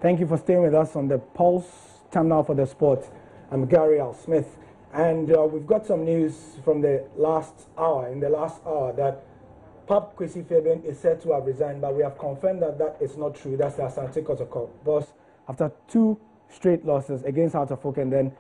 Thank you for staying with us on the Pulse Time Now for the Sport. I'm Gary Al Smith, and we've got some news from the last hour. In the last hour, that Paa Kwesi Fabin is said to have resigned, but we have confirmed that that is not true. That's the Asante Kotoko boss after 2 straight losses against Out of Folk and then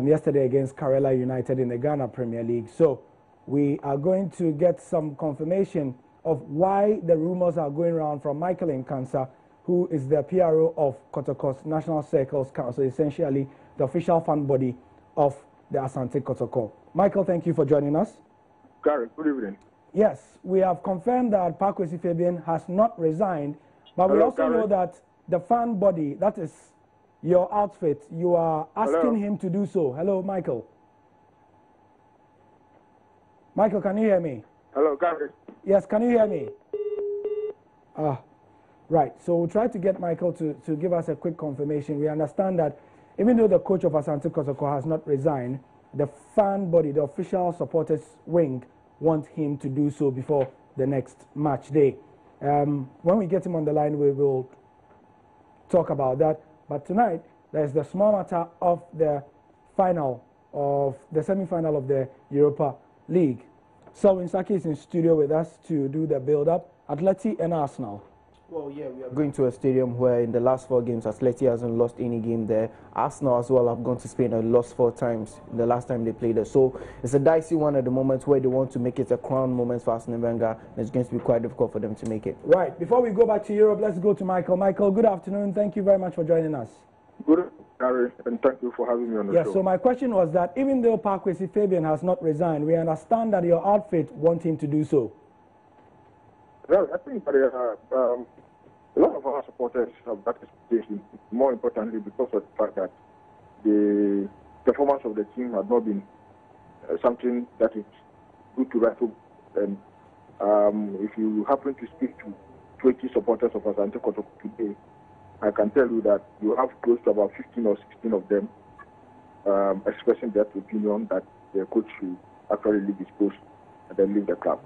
yesterday against Karela United in the Ghana Premier League. So we are going to get some confirmation of why the rumors are going around from Michael Nkansa, who is the PRO of Kotoko's National Circles Council, essentially the official fan body of the Asante Kotoko. Michael, thank you for joining us. Gary, good evening. Yes, we have confirmed that Paa Kwesi Fabin has not resigned, but we also know that the fan body, that is your outfit, you are asking him to do so. Hello, Michael. Michael, can you hear me? Hello, Gary. Yes, can you hear me? Right, so we'll try to get Michael to give us a quick confirmation. We understand that even though the coach of Asante Kotoko has not resigned, the fan body, the official supporters wing, want him to do so before the next match day. When we get him on the line, we will talk about that. But tonight, there's the small matter of the final of the semi-final of the Europa League. Selwyn Saki is in studio with us to do the build-up. Atleti and Arsenal. Well, yeah, we are going to a stadium where in the last 4 games, Atleti hasn't lost any game there. Arsenal as well have gone to Spain and lost 4 times the last time they played there. So it's a dicey one at the moment where they want to make it a crown moment for Arsene Wenger. And it's going to be quite difficult for them to make it. Right. Before we go back to Europe, let's go to Michael. Michael, good afternoon. Thank you very much for joining us. Good, Gary, and thank you for having me on the show. Yes, so my question was that even though Paa Kwesi Fabin has not resigned, we understand that your outfit want him to do so. Well, I think that a lot of our supporters have that expectation, more importantly because of the fact that the performance of the team had not been something that is good to write home. And if you happen to speak to 20 supporters of Asante Kotoko today, I can tell you that you have close to about 15 or 16 of them expressing their opinion that their coach should actually leave his post and then leave the club.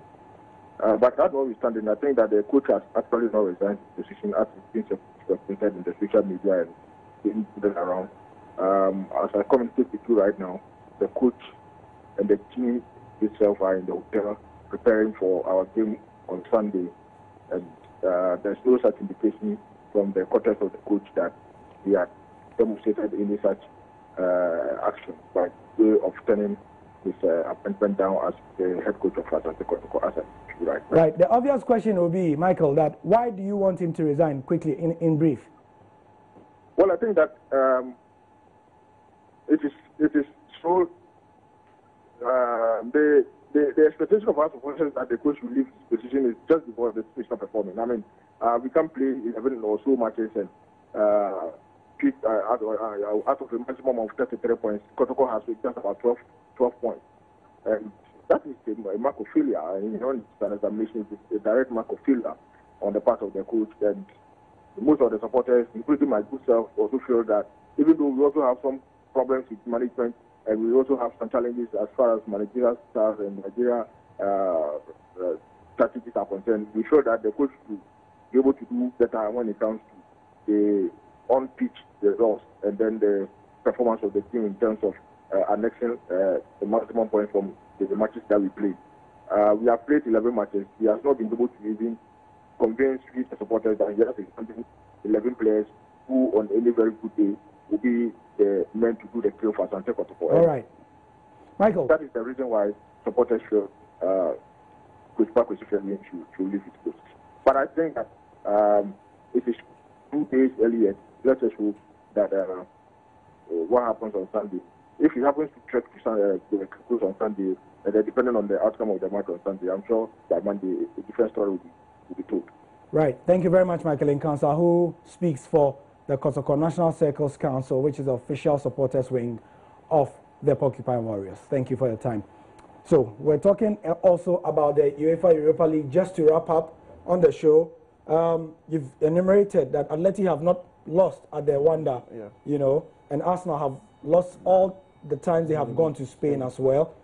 But that notwithstanding, I think that the coach has actually not resigned his position as it's been represented in the social media and being put around. As I communicate with you right now, the coach and the team itself are in the hotel preparing for our game on Sunday. And there's no such indication from the quarters of the coach that he had demonstrated any such action by way of turning his appointment down as the head coach of Asante Kotoko. Right. The obvious question will be, Michael, that why do you want him to resign quickly, in brief? Well, I think that it is so the expectation of us is that the coach will leave his position is just because the team is not performing. I mean, we can play 11 or so matches and out of a maximum of 33 points, Kotoko has just about 12 points. And that is a mark of failure. In an examination, it's a direct mark of failure on the part of the coach. And most of the supporters, including my good self, also feel that even though we also have some problems with management and we also have some challenges as far as managerial staff and Nigeria strategies are concerned, we feel that the coach will be able to do better when it comes to the on-pitch results and then the performance of the team in terms of annexing the maximum points from the matches that we played. We have played 11 matches. He has not been able to even convince the supporters that he has 11 players who, on any very good day, will be the men to do the kill for Asante Kotoko. All right. Michael. That is the reason why supporters feel Coach Paa Kwesi Fabin should leave his post. But I think that it is 2 days earlier. Let us hope that what happens on Sunday. If he happens to trek to the close on Sunday, then depending on the outcome of the match on Sunday, I'm sure that Monday a different story will be told. Right. Thank you very much, Michael Nkansa, who speaks for the Kotoko National Circles Council, which is the official supporters wing of the Porcupine Warriors. Thank you for your time. So we're talking also about the UEFA Europa League. Just to wrap up on the show, you've enumerated that Atleti have not lost at their Wanda, you know, and Arsenal have lost all the times they have gone to Spain as well.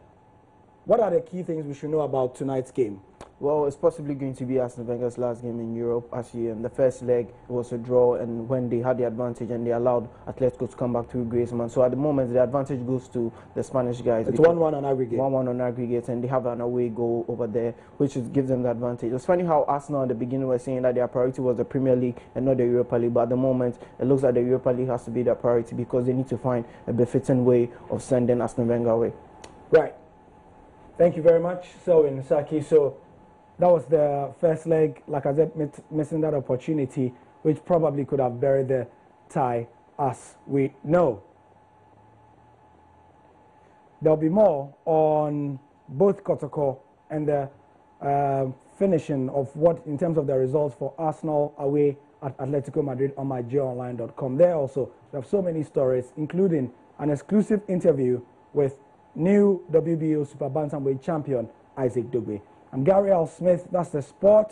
What are the key things we should know about tonight's game? Well, it's possibly going to be Arsene Wenger's last game in Europe. Actually, in the first leg, it was a draw, and when they had the advantage and they allowed Atletico to come back through Griezmann. So at the moment, the advantage goes to the Spanish guys. It's 1-1 on aggregate. 1-1 on aggregate, and they have an away goal over there, which gives them the advantage. It's funny how Arsenal at the beginning were saying that their priority was the Premier League and not the Europa League, but at the moment, it looks like the Europa League has to be their priority because they need to find a befitting way of sending Arsene Wenger away. Right. Thank you very much, Selwyn Saki. So that was the first leg. Like I said, missing that opportunity, which probably could have buried the tie, as we know. There'll be more on both Kotoko and the finishing of what, in terms of the results for Arsenal away at Atletico Madrid on my JoyOnline.com. There also, we have so many stories, including an exclusive interview with new WBO Super Bantamweight champion Isaac Dugbe. I'm Gary L. Smith. That's the sport.